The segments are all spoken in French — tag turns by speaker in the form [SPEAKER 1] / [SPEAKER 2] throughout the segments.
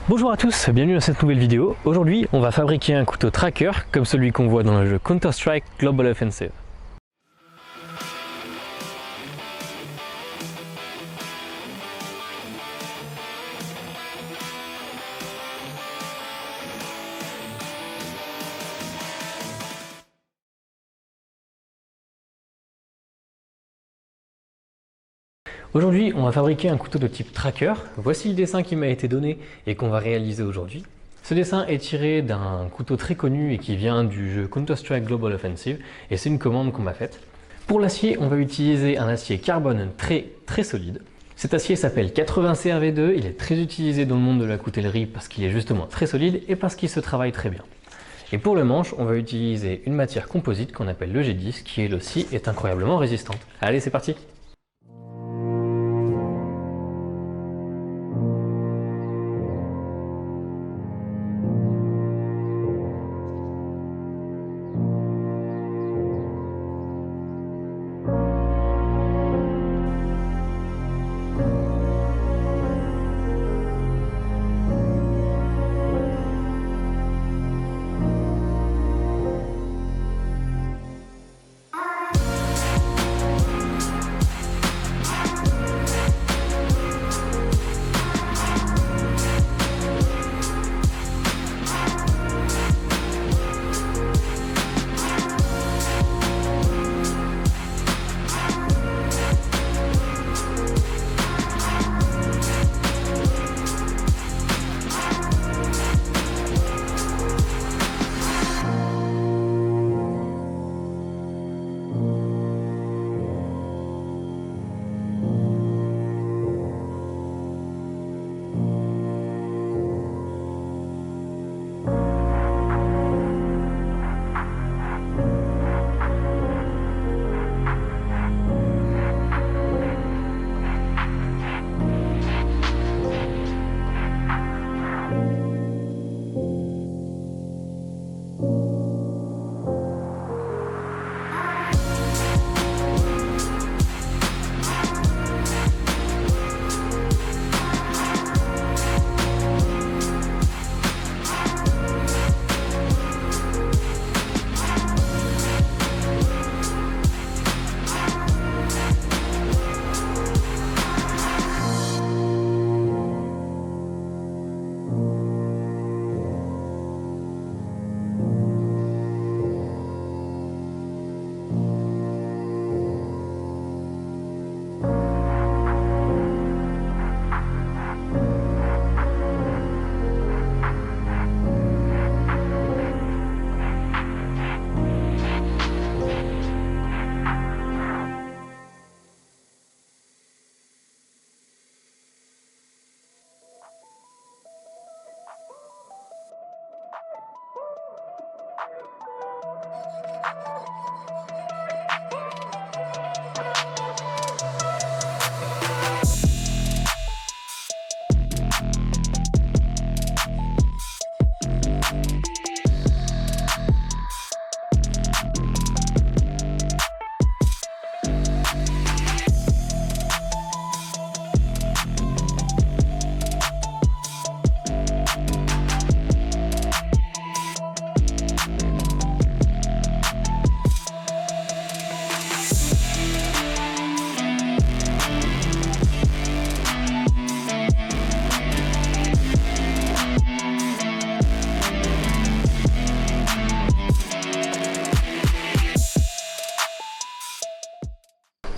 [SPEAKER 1] Bonjour à tous, bienvenue dans cette nouvelle vidéo. Aujourd'hui, on va fabriquer un couteau tracker comme celui qu'on voit dans le jeu Counter-Strike Global Offensive. Aujourd'hui, on va fabriquer un couteau de type tracker. Voici le dessin qui m'a été donné et qu'on va réaliser aujourd'hui. Ce dessin est tiré d'un couteau très connu et qui vient du jeu Counter-Strike Global Offensive et c'est une commande qu'on m'a faite. Pour l'acier, on va utiliser un acier carbone très solide. Cet acier s'appelle 80 CRV2, il est très utilisé dans le monde de la coutellerie parce qu'il est justement très solide et parce qu'il se travaille très bien. Et pour le manche, on va utiliser une matière composite qu'on appelle le G10 qui elle aussi est incroyablement résistante. Allez, c'est parti!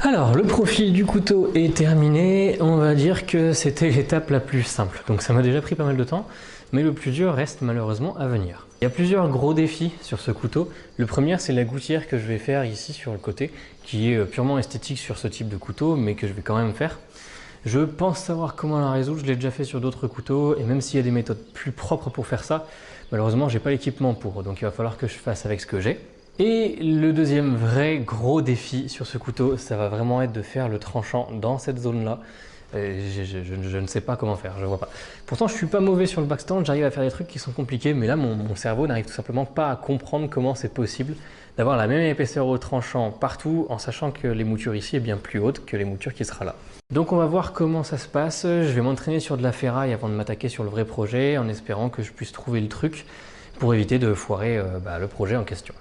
[SPEAKER 1] Alors, le profil du couteau est terminé, on va dire que c'était l'étape la plus simple. Donc ça m'a déjà pris pas mal de temps, mais le plus dur reste malheureusement à venir. Il y a plusieurs gros défis sur ce couteau. Le premier, c'est la gouttière que je vais faire ici sur le côté, qui est purement esthétique sur ce type de couteau, mais que je vais quand même faire. Je pense savoir comment la résoudre, je l'ai déjà fait sur d'autres couteaux, et même s'il y a des méthodes plus propres pour faire ça, malheureusement, j'ai pas l'équipement pour, donc il va falloir que je fasse avec ce que j'ai. Et le deuxième vrai gros défi sur ce couteau, ça va vraiment être de faire le tranchant dans cette zone-là. Et je ne sais pas comment faire, je vois pas. Pourtant, je suis pas mauvais sur le backstand, j'arrive à faire des trucs qui sont compliqués, mais là, mon cerveau n'arrive tout simplement pas à comprendre comment c'est possible d'avoir la même épaisseur au tranchant partout, en sachant que les moutures ici est bien plus haute que les moutures qui sera là. Donc on va voir comment ça se passe. Je vais m'entraîner sur de la ferraille avant de m'attaquer sur le vrai projet, en espérant que je puisse trouver le truc pour éviter de foirer le projet en question.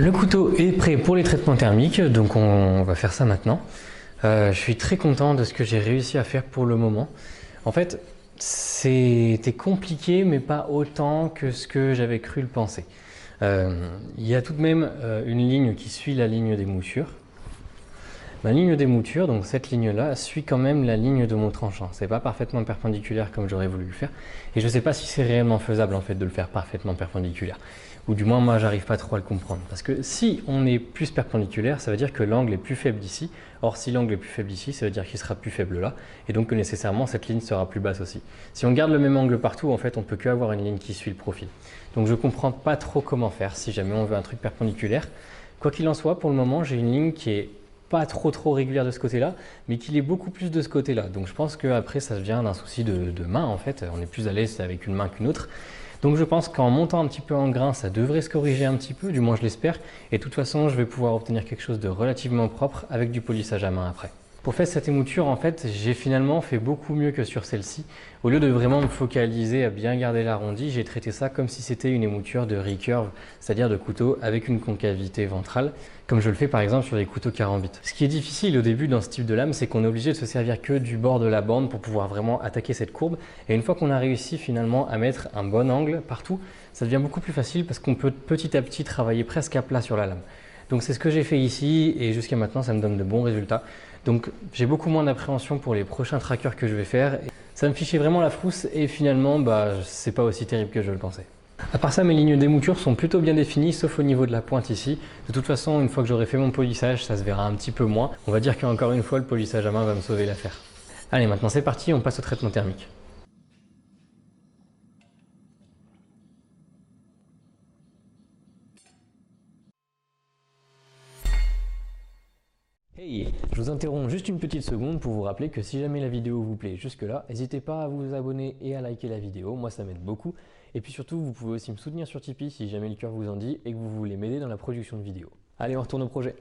[SPEAKER 1] Le couteau est prêt pour les traitements thermiques, donc on va faire ça maintenant. Je suis très content de ce que j'ai réussi à faire pour le moment. En fait, c'était compliqué, mais pas autant que ce que j'avais cru le penser. Il y a tout de même une ligne qui suit la ligne des moutures. Ma ligne des moutures, donc cette ligne-là, suit quand même la ligne de mon tranchant. C'est pas parfaitement perpendiculaire comme j'aurais voulu le faire. Et je sais pas si c'est réellement faisable en fait de le faire parfaitement perpendiculaire. Ou du moins moi j'arrive pas trop à le comprendre. Parce que si on est plus perpendiculaire, ça veut dire que l'angle est plus faible ici. Or si l'angle est plus faible ici, ça veut dire qu'il sera plus faible là. Et donc que nécessairement cette ligne sera plus basse aussi. Si on garde le même angle partout, en fait on peut que avoir une ligne qui suit le profil. Donc je comprends pas trop comment faire si jamais on veut un truc perpendiculaire. Quoi qu'il en soit, pour le moment j'ai une ligne qui est pas trop régulière de ce côté-là, mais qu'il est beaucoup plus de ce côté-là. Donc je pense qu'après ça vient d'un souci de main en fait, on est plus à l'aise avec une main qu'une autre. Donc je pense qu'en montant un petit peu en grain, ça devrait se corriger un petit peu, du moins je l'espère, et de toute façon je vais pouvoir obtenir quelque chose de relativement propre avec du polissage à main après. Pour faire cette émouture, en fait, j'ai finalement fait beaucoup mieux que sur celle-ci. Au lieu de vraiment me focaliser à bien garder l'arrondi, j'ai traité ça comme si c'était une émouture de recurve, c'est-à-dire de couteau avec une concavité ventrale, comme je le fais par exemple sur les couteaux carambites. Ce qui est difficile au début dans ce type de lame, c'est qu'on est obligé de se servir que du bord de la bande pour pouvoir vraiment attaquer cette courbe. Et une fois qu'on a réussi finalement à mettre un bon angle partout, ça devient beaucoup plus facile parce qu'on peut petit à petit travailler presque à plat sur la lame. Donc c'est ce que j'ai fait ici et jusqu'à maintenant ça me donne de bons résultats. Donc j'ai beaucoup moins d'appréhension pour les prochains trackers que je vais faire. Ça me fichait vraiment la frousse et finalement c'est pas aussi terrible que je le pensais. À part ça, mes lignes d'émouture sont plutôt bien définies, sauf au niveau de la pointe ici. De toute façon, une fois que j'aurai fait mon polissage, ça se verra un petit peu moins. On va dire qu'encore une fois, le polissage à main va me sauver l'affaire. Allez, maintenant c'est parti, on passe au traitement thermique. Hey, je vous interromps juste une petite seconde pour vous rappeler que si jamais la vidéo vous plaît jusque-là, n'hésitez pas à vous abonner et à liker la vidéo, moi ça m'aide beaucoup. Et puis surtout, vous pouvez aussi me soutenir sur Tipeee si jamais le cœur vous en dit et que vous voulez m'aider dans la production de vidéos. Allez, on retourne au projet.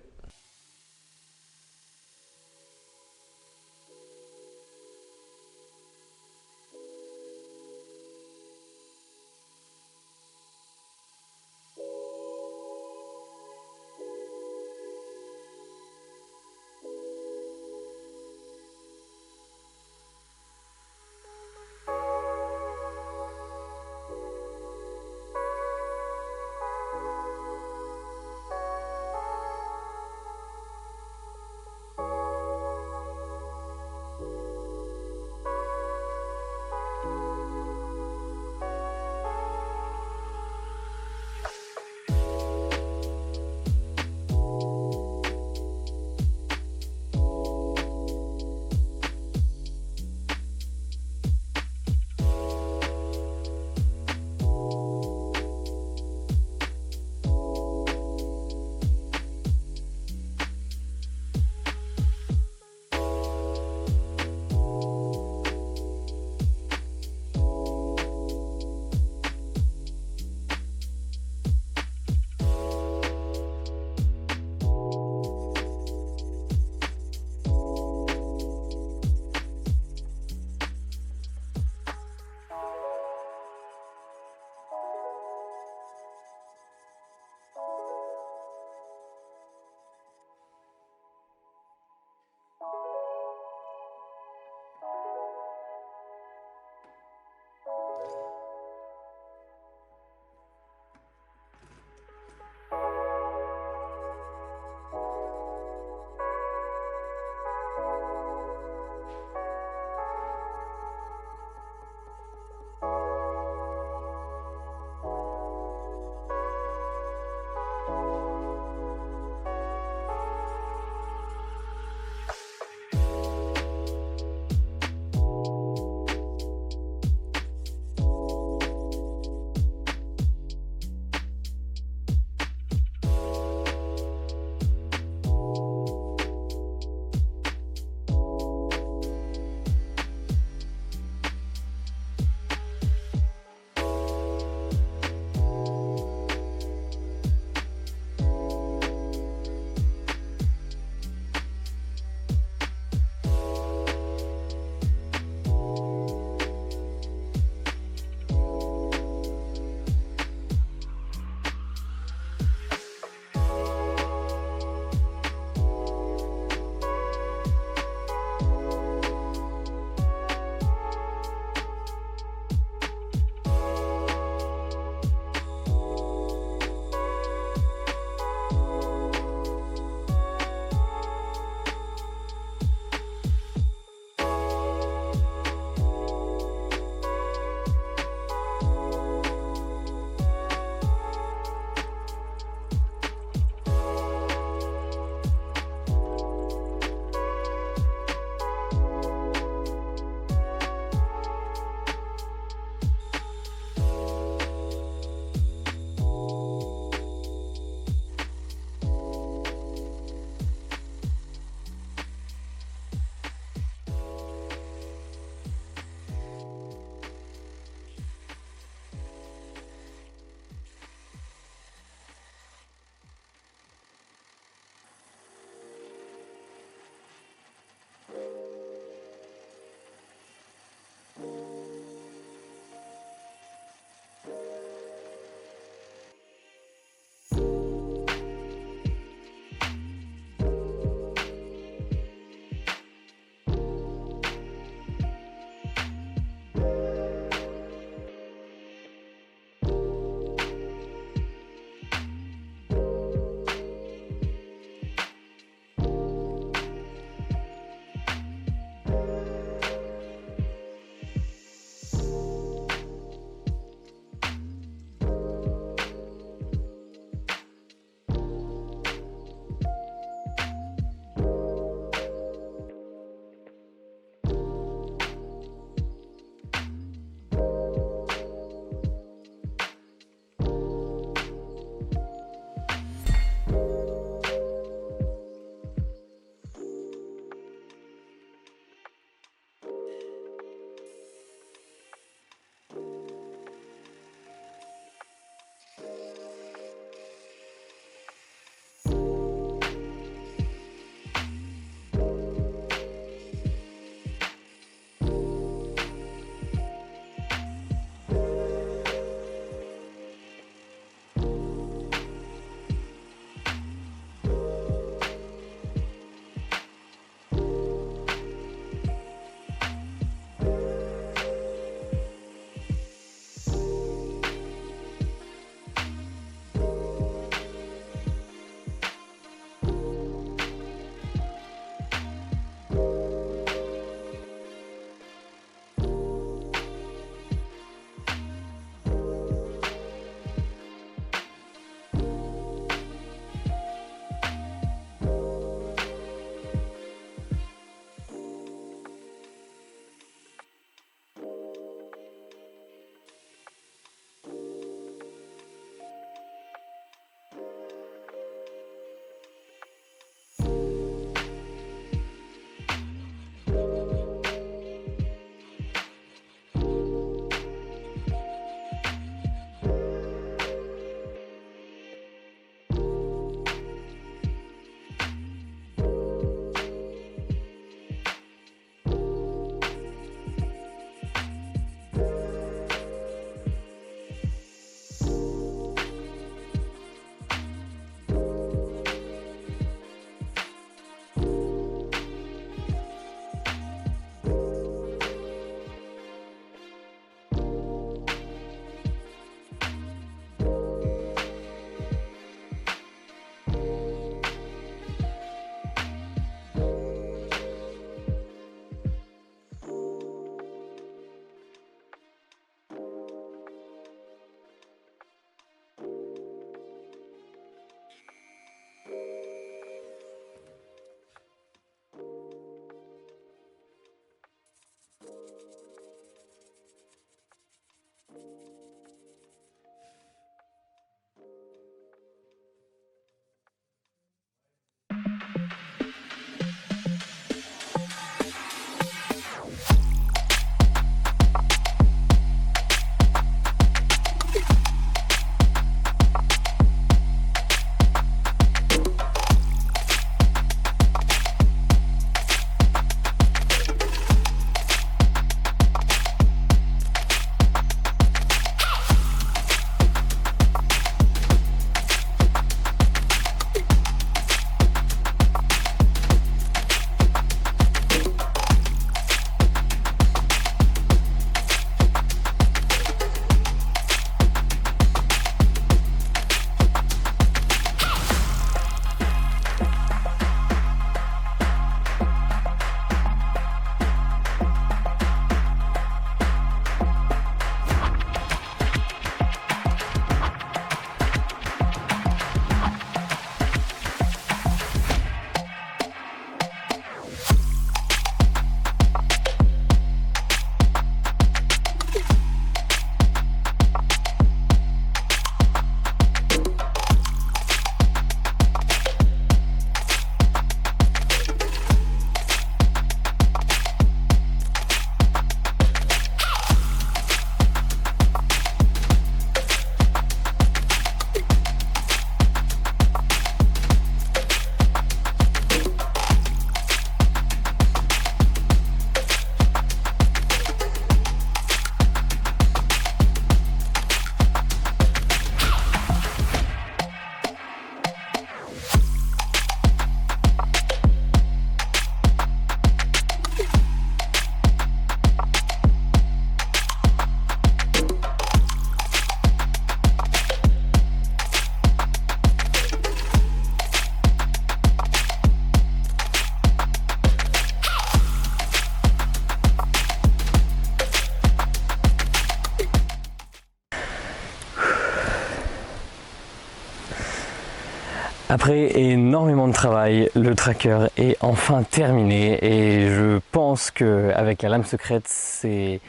[SPEAKER 1] Après énormément de travail, le tracker est enfin terminé et je pense qu'avec la lame secrète, c'est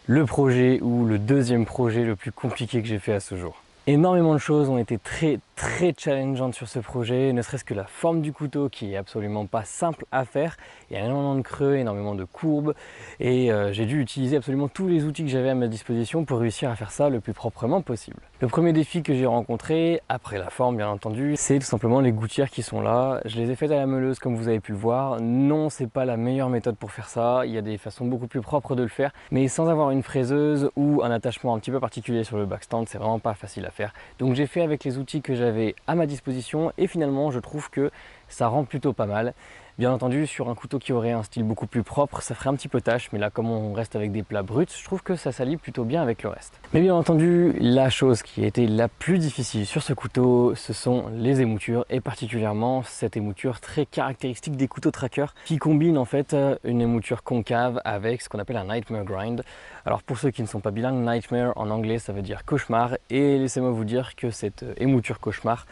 [SPEAKER 1] le projet ou le deuxième projet le plus compliqué que j'ai fait à ce jour. Énormément de choses ont été très challengeantes sur ce projet, ne serait-ce que la forme du couteau qui est absolument pas simple à faire. Il y a énormément de creux, énormément de courbes et j'ai dû utiliser absolument tous les outils que j'avais à ma disposition pour réussir à faire ça le plus proprement possible. Le premier défi que j'ai rencontré, après la forme bien entendu, c'est tout simplement les gouttières qui sont là. Je les ai faites à la meuleuse comme vous avez pu le voir. Non, c'est pas la meilleure méthode pour faire ça, il y a des façons beaucoup plus propres de le faire, mais sans avoir une fraiseuse ou un attachement un petit peu particulier sur le backstand, c'est vraiment pas facile à faire. Donc j'ai fait avec les outils que j'avais à ma disposition et finalement je trouve que ça rend plutôt pas mal. Bien entendu, sur un couteau qui aurait un style beaucoup plus propre, ça ferait un petit peu tâche, mais là comme on reste avec des plats bruts, je trouve que ça s'allie plutôt bien avec le reste. Mais bien entendu, la chose qui a été la plus difficile sur ce couteau, ce sont les émoutures et particulièrement cette émouture très caractéristique des couteaux tracker qui combine en fait une émouture concave avec ce qu'on appelle un nightmare grind. Alors pour ceux qui ne sont pas bilingues, nightmare en anglais ça veut dire cauchemar et laissez-moi vous dire que cette émouture cauchemar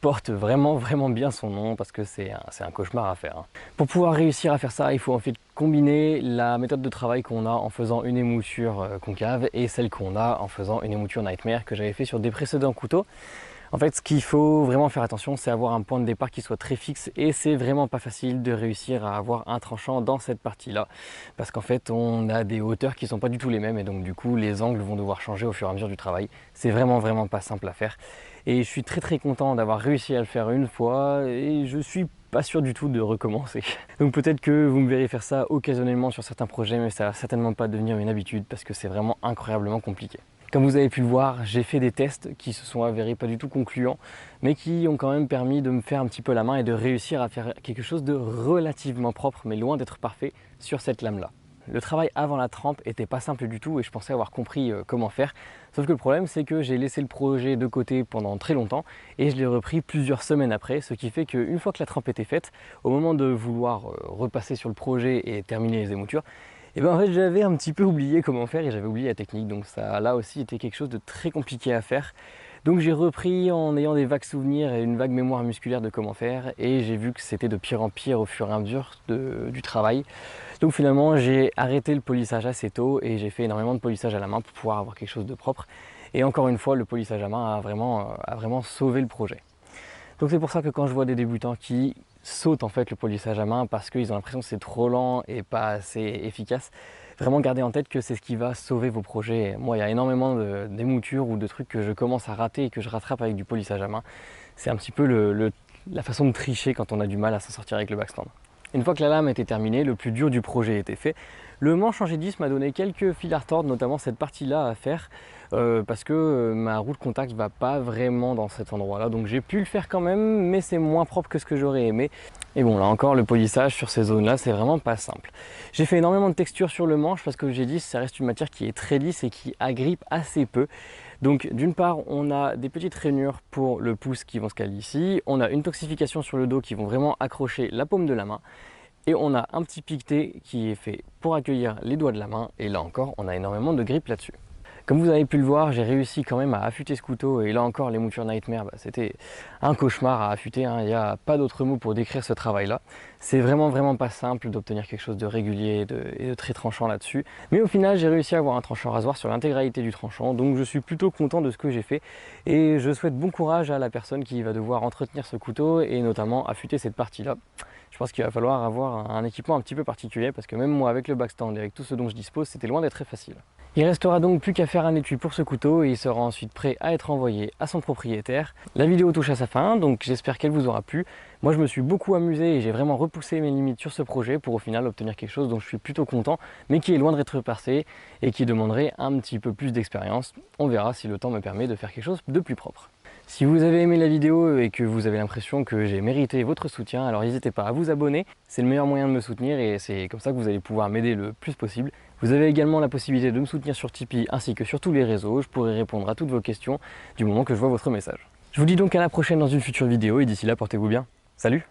[SPEAKER 1] porte vraiment bien son nom parce que c'est un cauchemar à faire. Pour pouvoir réussir à faire ça, il faut en fait combiner la méthode de travail qu'on a en faisant une émouture concave et celle qu'on a en faisant une émouture nightmare que j'avais fait sur des précédents couteaux. En fait, ce qu'il faut vraiment faire attention, c'est avoir un point de départ qui soit très fixe et c'est vraiment pas facile de réussir à avoir un tranchant dans cette partie-là parce qu'en fait, on a des hauteurs qui sont pas du tout les mêmes et donc du coup, les angles vont devoir changer au fur et à mesure du travail. C'est vraiment pas simple à faire et je suis très content d'avoir réussi à le faire une fois et je suis pas sûr du tout de recommencer. Donc peut-être que vous me verrez faire ça occasionnellement sur certains projets, mais ça va certainement pas devenir une habitude parce que c'est vraiment incroyablement compliqué. Comme vous avez pu le voir, j'ai fait des tests qui se sont avérés pas du tout concluants, mais qui ont quand même permis de me faire un petit peu la main et de réussir à faire quelque chose de relativement propre, mais loin d'être parfait, sur cette lame-là. Le travail avant la trempe était pas simple du tout et je pensais avoir compris comment faire. Sauf que le problème c'est que j'ai laissé le projet de côté pendant très longtemps et je l'ai repris plusieurs semaines après, ce qui fait qu'une fois que la trempe était faite, au moment de vouloir repasser sur le projet et terminer les émoutures, et bien en fait j'avais un petit peu oublié comment faire et j'avais oublié la technique, donc ça a là aussi été quelque chose de très compliqué à faire. Donc j'ai repris en ayant des vagues souvenirs et une vague mémoire musculaire de comment faire et j'ai vu que c'était de pire en pire au fur et à mesure du travail. Donc finalement j'ai arrêté le polissage assez tôt et j'ai fait énormément de polissage à la main pour pouvoir avoir quelque chose de propre. Et encore une fois, le polissage à main a vraiment sauvé le projet. Donc c'est pour ça que quand je vois des débutants qui sautent en fait le polissage à main parce qu'ils ont l'impression que c'est trop lent et pas assez efficace, vraiment gardez en tête que c'est ce qui va sauver vos projets. Moi, il y a énormément d'émoutures ou de trucs que je commence à rater et que je rattrape avec du polissage à main. C'est un petit peu la façon de tricher quand on a du mal à s'en sortir avec le backstand. Une fois que la lame était terminée, le plus dur du projet était fait. Le manche en G10 m'a donné quelques fils à retordre, notamment cette partie-là à faire, parce que ma roue de contact ne va pas vraiment dans cet endroit-là. Donc j'ai pu le faire quand même, mais c'est moins propre que ce que j'aurais aimé. Et bon, là encore, le polissage sur ces zones-là, c'est vraiment pas simple. J'ai fait énormément de texture sur le manche parce que le G10, ça reste une matière qui est très lisse et qui agrippe assez peu. Donc d'une part, on a des petites rainures pour le pouce qui vont se caler ici, on a une toxification sur le dos qui vont vraiment accrocher la paume de la main, et on a un petit piqueté qui est fait pour accueillir les doigts de la main, et là encore, on a énormément de grippe là-dessus. Comme vous avez pu le voir, j'ai réussi quand même à affûter ce couteau et là encore les moutures Nightmare, c'était un cauchemar à affûter, hein. Il n'y a pas d'autre mot pour décrire ce travail-là. C'est vraiment pas simple d'obtenir quelque chose de régulier et de très tranchant là-dessus. Mais au final, j'ai réussi à avoir un tranchant rasoir sur l'intégralité du tranchant, donc je suis plutôt content de ce que j'ai fait et je souhaite bon courage à la personne qui va devoir entretenir ce couteau et notamment affûter cette partie-là. Je pense qu'il va falloir avoir un équipement un petit peu particulier parce que même moi avec le backstand et avec tout ce dont je dispose, c'était loin d'être très facile. Il restera donc plus qu'à faire un étui pour ce couteau et il sera ensuite prêt à être envoyé à son propriétaire. La vidéo touche à sa fin, donc j'espère qu'elle vous aura plu. Moi je me suis beaucoup amusé et j'ai vraiment repoussé mes limites sur ce projet pour au final obtenir quelque chose dont je suis plutôt content, mais qui est loin d'être passé et qui demanderait un petit peu plus d'expérience. On verra si le temps me permet de faire quelque chose de plus propre. Si vous avez aimé la vidéo et que vous avez l'impression que j'ai mérité votre soutien, alors n'hésitez pas à vous abonner, c'est le meilleur moyen de me soutenir et c'est comme ça que vous allez pouvoir m'aider le plus possible. Vous avez également la possibilité de me soutenir sur Tipeee ainsi que sur tous les réseaux, je pourrai répondre à toutes vos questions du moment que je vois votre message. Je vous dis donc à la prochaine dans une future vidéo et d'ici là portez-vous bien. Salut!